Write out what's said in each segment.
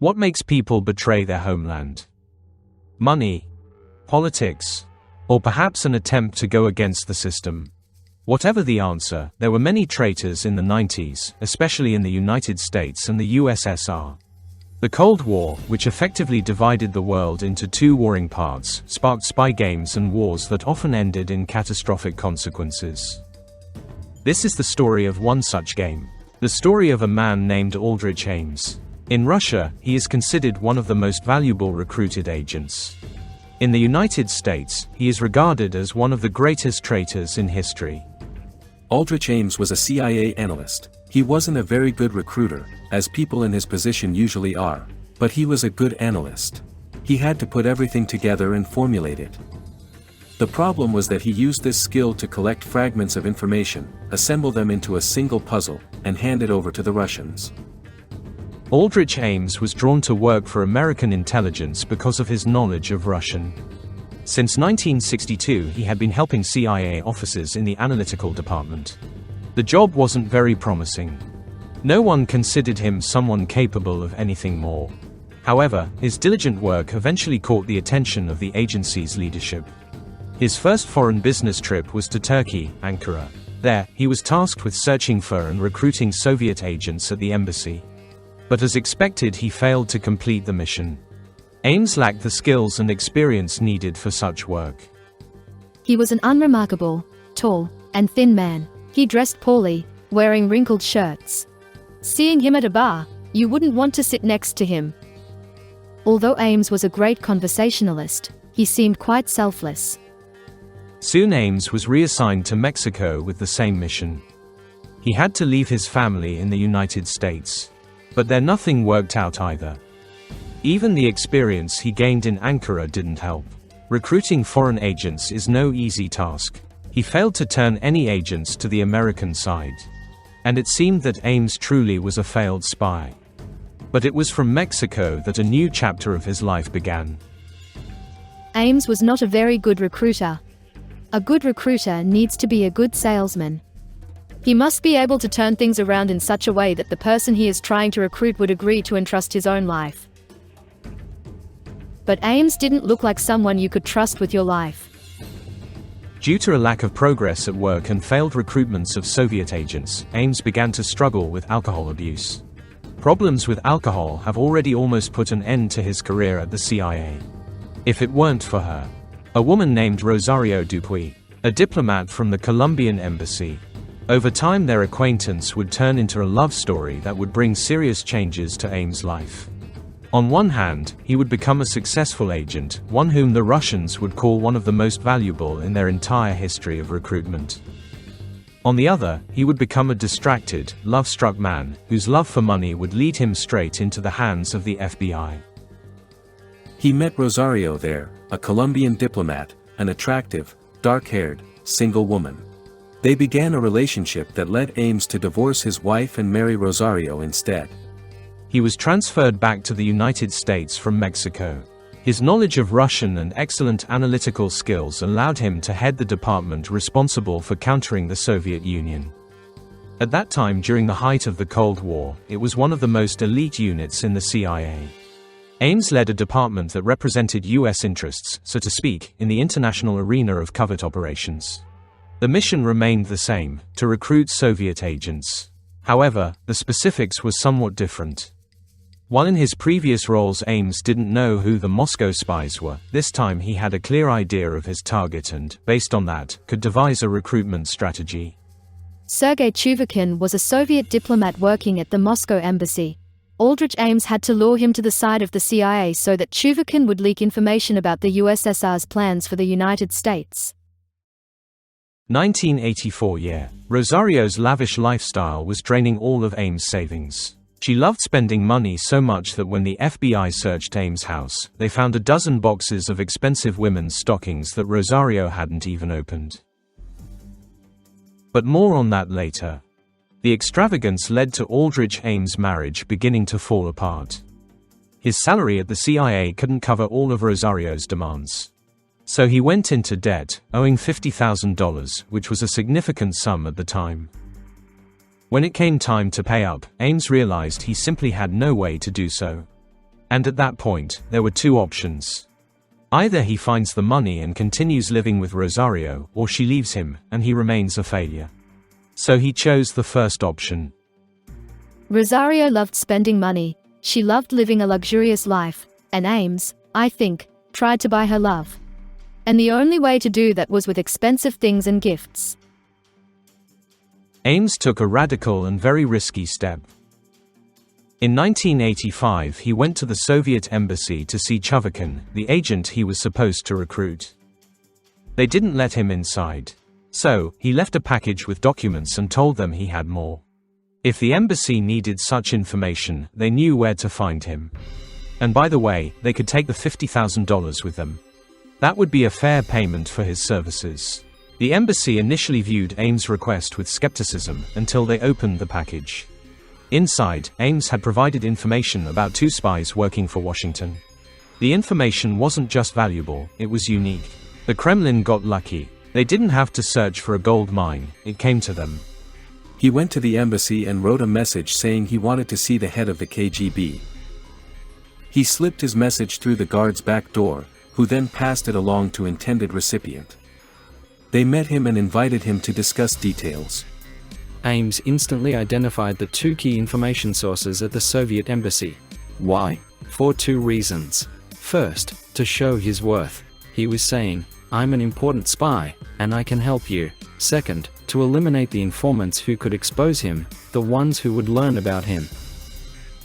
What makes people betray their homeland? Money, politics, or perhaps an attempt to go against the system? Whatever the answer, there were many traitors in the 90s, especially in the United States and the USSR. The Cold War, which effectively divided the world into two warring parts, sparked spy games and wars that often ended in catastrophic consequences. This is the story of one such game. The story of a man named Aldrich Ames. In Russia, he is considered one of the most valuable recruited agents. In the United States, he is regarded as one of the greatest traitors in history. Aldrich Ames was a CIA analyst. He wasn't a very good recruiter, as people in his position usually are, but he was a good analyst. He had to put everything together and formulate it. The problem was that he used this skill to collect fragments of information, assemble them into a single puzzle, and hand it over to the Russians. Aldrich Ames was drawn to work for American intelligence because of his knowledge of Russian. Since 1962, he had been helping CIA officers in the analytical department. The job wasn't very promising. No one considered him someone capable of anything more. However, his diligent work eventually caught the attention of the agency's leadership. His first foreign business trip was to Turkey, Ankara. There, he was tasked with searching for and recruiting Soviet agents at the embassy. But as expected, he failed to complete the mission. Ames lacked the skills and experience needed for such work. He was an unremarkable, tall, and thin man. He dressed poorly, wearing wrinkled shirts. Seeing him at a bar, you wouldn't want to sit next to him. Although Ames was a great conversationalist, he seemed quite selfless. Soon Ames was reassigned to Mexico with the same mission. He had to leave his family in the United States. But there nothing worked out either. Even the experience he gained in Ankara didn't help. Recruiting foreign agents is no easy task. He failed to turn any agents to the American side. And it seemed that Ames truly was a failed spy. But it was from Mexico that a new chapter of his life began. Ames was not a very good recruiter. A good recruiter needs to be a good salesman. He must be able to turn things around in such a way that the person he is trying to recruit would agree to entrust his own life. But Ames didn't look like someone you could trust with your life. Due to a lack of progress at work and failed recruitments of Soviet agents, Ames began to struggle with alcohol abuse. Problems with alcohol have already almost put an end to his career at the CIA. If it weren't for her, a woman named Rosario Dupuy, a diplomat from the Colombian embassy, over time their acquaintance would turn into a love story that would bring serious changes to Ames' life. On one hand, he would become a successful agent, one whom the Russians would call one of the most valuable in their entire history of recruitment. On the other, he would become a distracted, love-struck man, whose love for money would lead him straight into the hands of the FBI. He met Rosario there, a Colombian diplomat, an attractive, dark-haired, single woman. They began a relationship that led Ames to divorce his wife and marry Rosario instead. He was transferred back to the United States from Mexico. His knowledge of Russian and excellent analytical skills allowed him to head the department responsible for countering the Soviet Union. At that time, during the height of the Cold War, it was one of the most elite units in the CIA. Ames led a department that represented U.S. interests, so to speak, in the international arena of covert operations. The mission remained the same, to recruit Soviet agents. However, the specifics were somewhat different. While in his previous roles Ames didn't know who the Moscow spies were, this time he had a clear idea of his target and, based on that, could devise a recruitment strategy. Sergei Chuvakin was a Soviet diplomat working at the Moscow embassy. Aldrich Ames had to lure him to the side of the CIA so that Chuvakin would leak information about the USSR's plans for the United States. 1984 year. Rosario's lavish lifestyle was draining all of Ames' savings. She loved spending money so much that when the FBI searched Ames' house, they found a dozen boxes of expensive women's stockings that Rosario hadn't even opened. But more on that later. The extravagance led to Aldrich Ames' marriage beginning to fall apart. His salary at the CIA couldn't cover all of Rosario's demands. So he went into debt, owing $50,000, which was a significant sum at the time. When it came time to pay up, Ames realized he simply had no way to do so. And at that point, there were two options. Either he finds the money and continues living with Rosario, or she leaves him, and he remains a failure. So he chose the first option. Rosario loved spending money, she loved living a luxurious life, and Ames, I think, tried to buy her love. And the only way to do that was with expensive things and gifts. Ames took a radical and very risky step. In 1985, he went to the Soviet embassy to see Chovakin, the agent he was supposed to recruit. They didn't let him inside. So, he left a package with documents and told them he had more. If the embassy needed such information, they knew where to find him. And by the way, they could take the $50,000 with them. That would be a fair payment for his services. The embassy initially viewed Ames' request with skepticism until they opened the package. Inside, Ames had provided information about two spies working for Washington. The information wasn't just valuable, it was unique. The Kremlin got lucky. They didn't have to search for a gold mine, it came to them. He went to the embassy and wrote a message saying he wanted to see the head of the KGB. He slipped his message through the guard's back door, who then passed it along to intended recipient. They met him and invited him to discuss details. Ames instantly identified the two key information sources at the Soviet embassy. Why? For two reasons. First, to show his worth. He was saying, I'm an important spy, and I can help you. Second, to eliminate the informants who could expose him, the ones who would learn about him.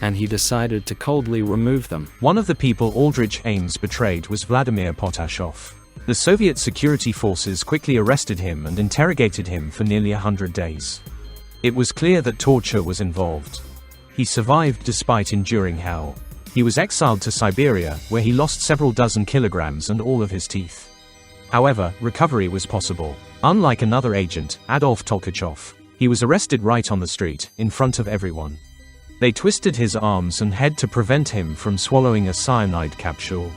And he decided to coldly remove them. One of the people Aldrich Ames betrayed was Vladimir Potashov. The Soviet security forces quickly arrested him and interrogated him for nearly 100 days. It was clear that torture was involved. He survived despite enduring hell. He was exiled to Siberia, where he lost several dozen kilograms and all of his teeth. However, recovery was possible. Unlike another agent, Adolf Tolkachev, he was arrested right on the street, in front of everyone. They twisted his arms and head to prevent him from swallowing a cyanide capsule.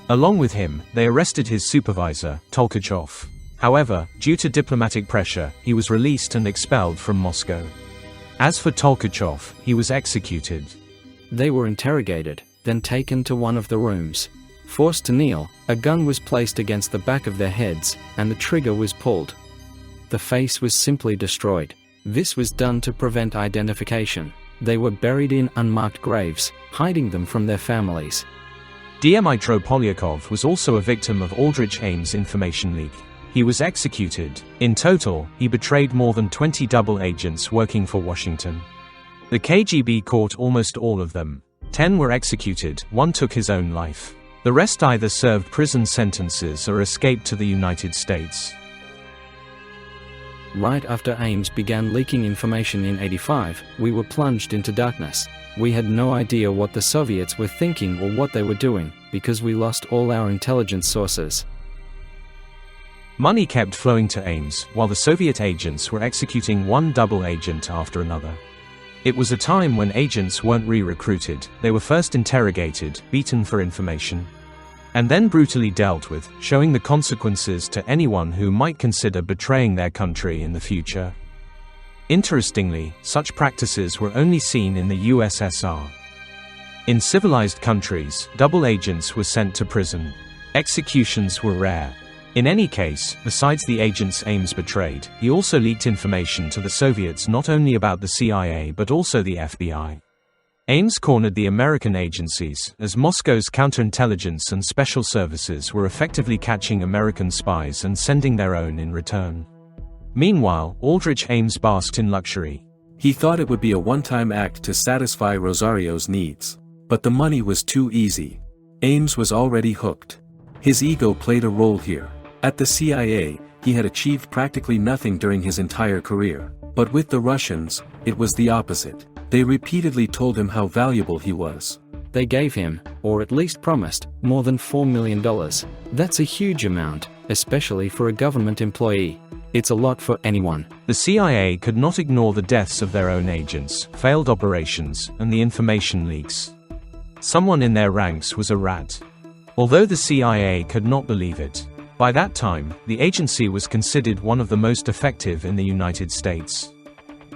Along with him, they arrested his supervisor, Tolkachev. However, due to diplomatic pressure, he was released and expelled from Moscow. As for Tolkachev, he was executed. They were interrogated, then taken to one of the rooms. Forced to kneel, a gun was placed against the back of their heads, and the trigger was pulled. The face was simply destroyed. This was done to prevent identification. They were buried in unmarked graves, hiding them from their families. Dmitro Polyakov was also a victim of Aldrich Ames' information leak. He was executed. In total, he betrayed more than 20 double agents working for Washington. The KGB caught almost all of them. 10 were executed, one took his own life. The rest either served prison sentences or escaped to the United States. Right after Ames began leaking information in '85, we were plunged into darkness. We had no idea what the Soviets were thinking or what they were doing, because we lost all our intelligence sources. Money kept flowing to Ames, while the Soviet agents were executing one double agent after another. It was a time when agents weren't re-recruited, they were first interrogated, beaten for information, and then brutally dealt with, showing the consequences to anyone who might consider betraying their country in the future. Interestingly, such practices were only seen in the USSR. In civilized countries, double agents were sent to prison. Executions were rare. In any case, besides the agents Ames betrayed, he also leaked information to the Soviets not only about the CIA but also the FBI. Ames cornered the American agencies, as Moscow's counterintelligence and special services were effectively catching American spies and sending their own in return. Meanwhile, Aldrich Ames basked in luxury. He thought it would be a one-time act to satisfy Rosario's needs. But the money was too easy. Ames was already hooked. His ego played a role here. At the CIA, he had achieved practically nothing during his entire career. But with the Russians, it was the opposite. They repeatedly told him how valuable he was. They gave him, or at least promised, more than $4 million. That's a huge amount, especially for a government employee. It's a lot for anyone. The CIA could not ignore the deaths of their own agents, failed operations, and the information leaks. Someone in their ranks was a rat. Although the CIA could not believe it. By that time, the agency was considered one of the most effective in the United States.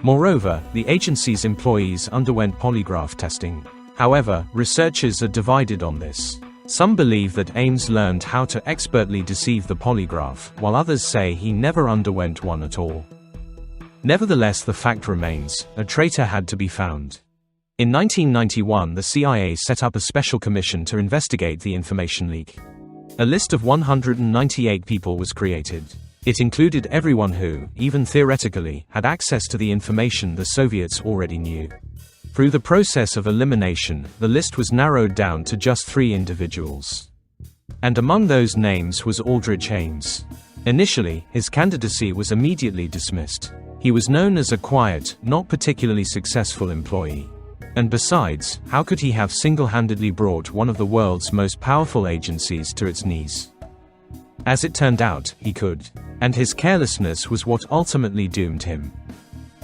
Moreover, the agency's employees underwent polygraph testing. However, researchers are divided on this. Some believe that Ames learned how to expertly deceive the polygraph, while others say he never underwent one at all. Nevertheless, the fact remains, a traitor had to be found. In 1991, the CIA set up a special commission to investigate the information leak. A list of 198 people was created. It included everyone who, even theoretically, had access to the information the Soviets already knew. Through the process of elimination, the list was narrowed down to just 3 individuals. And among those names was Aldrich Ames. Initially, his candidacy was immediately dismissed. He was known as a quiet, not particularly successful employee. And besides, how could he have single-handedly brought one of the world's most powerful agencies to its knees? As it turned out, he could. And his carelessness was what ultimately doomed him.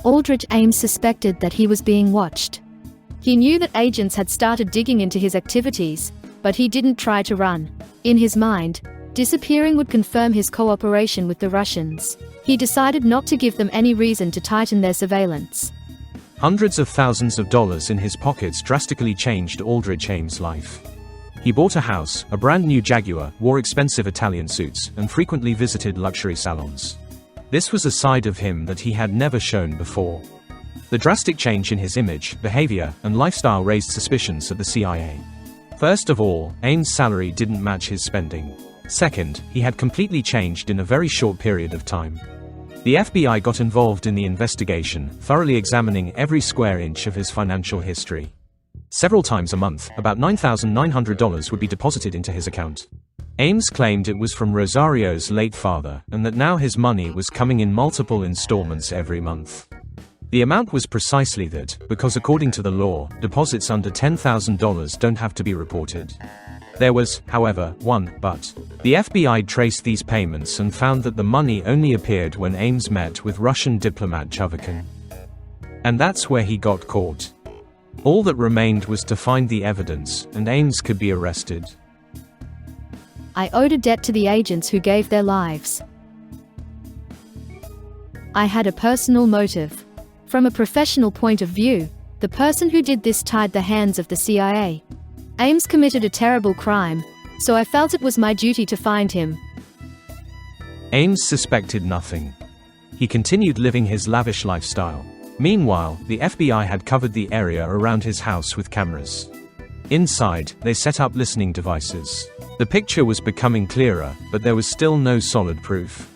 Aldrich Ames suspected that he was being watched. He knew that agents had started digging into his activities, but he didn't try to run. In his mind, disappearing would confirm his cooperation with the Russians. He decided not to give them any reason to tighten their surveillance. Hundreds of thousands of dollars in his pockets drastically changed Aldrich Ames' life. He bought a house, a brand new Jaguar, wore expensive Italian suits, and frequently visited luxury salons. This was a side of him that he had never shown before. The drastic change in his image, behavior, and lifestyle raised suspicions at the CIA. First of all, Ames' salary didn't match his spending. Second, he had completely changed in a very short period of time. The FBI got involved in the investigation, thoroughly examining every square inch of his financial history. Several times a month, about $9,900 would be deposited into his account. Ames claimed it was from Rosario's late father, and that now his money was coming in multiple installments every month. The amount was precisely that, because according to the law, deposits under $10,000 don't have to be reported. There was, however, one but. The FBI traced these payments and found that the money only appeared when Ames met with Russian diplomat Chovakin. And that's where he got caught. All that remained was to find the evidence, and Ames could be arrested. I owed a debt to the agents who gave their lives. I had a personal motive. From a professional point of view, the person who did this tied the hands of the CIA. Ames committed a terrible crime, so I felt it was my duty to find him. Ames suspected nothing. He continued living his lavish lifestyle. Meanwhile, the FBI had covered the area around his house with cameras. Inside, they set up listening devices. The picture was becoming clearer, but there was still no solid proof.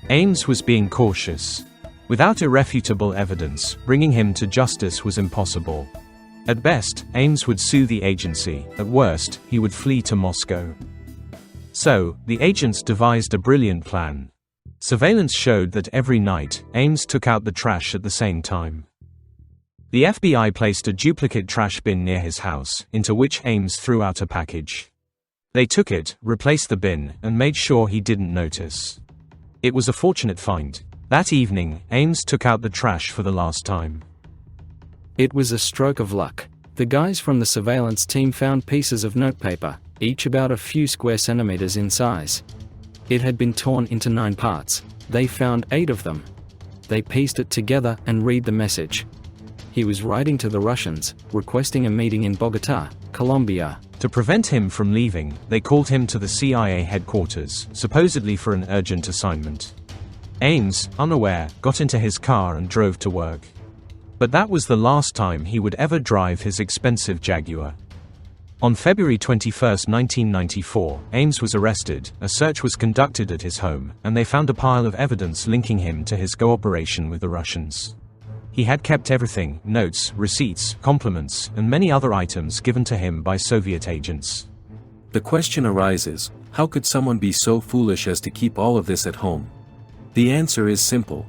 Ames was being cautious. Without irrefutable evidence, bringing him to justice was impossible. At best, Ames would sue the agency. At worst, he would flee to Moscow. So, the agents devised a brilliant plan. Surveillance showed that every night, Ames took out the trash at the same time. The FBI placed a duplicate trash bin near his house, into which Ames threw out a package. They took it, replaced the bin, and made sure he didn't notice. It was a fortunate find. That evening, Ames took out the trash for the last time. It was a stroke of luck. The guys from the surveillance team found pieces of notepaper, each about a few square centimeters in size. It had been torn into 9 parts. They found 8 of them. They pieced it together and read the message. He was writing to the Russians, requesting a meeting in Bogota, Colombia. To prevent him from leaving, they called him to the CIA headquarters, supposedly for an urgent assignment. Ames, unaware, got into his car and drove to work. But that was the last time he would ever drive his expensive Jaguar. On February 21, 1994, Ames was arrested, a search was conducted at his home, and they found a pile of evidence linking him to his cooperation with the Russians. He had kept everything: notes, receipts, compliments, and many other items given to him by Soviet agents. The question arises, how could someone be so foolish as to keep all of this at home? The answer is simple.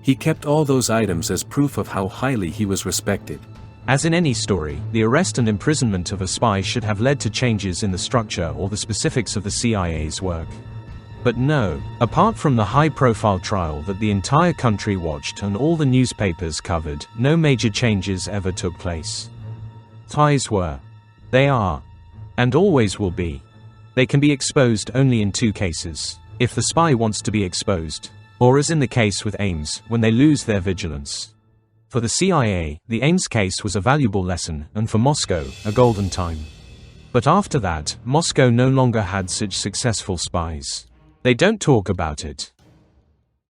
He kept all those items as proof of how highly he was respected. As in any story, the arrest and imprisonment of a spy should have led to changes in the structure or the specifics of the CIA's work. But no, apart from the high-profile trial that the entire country watched and all the newspapers covered, no major changes ever took place. Ties were. They are. And always will be. They can be exposed only in 2 cases: if the spy wants to be exposed, or as in the case with Ames, when they lose their vigilance. For the CIA, the Ames case was a valuable lesson, and for Moscow, a golden time. But after that, Moscow no longer had such successful spies. They don't talk about it.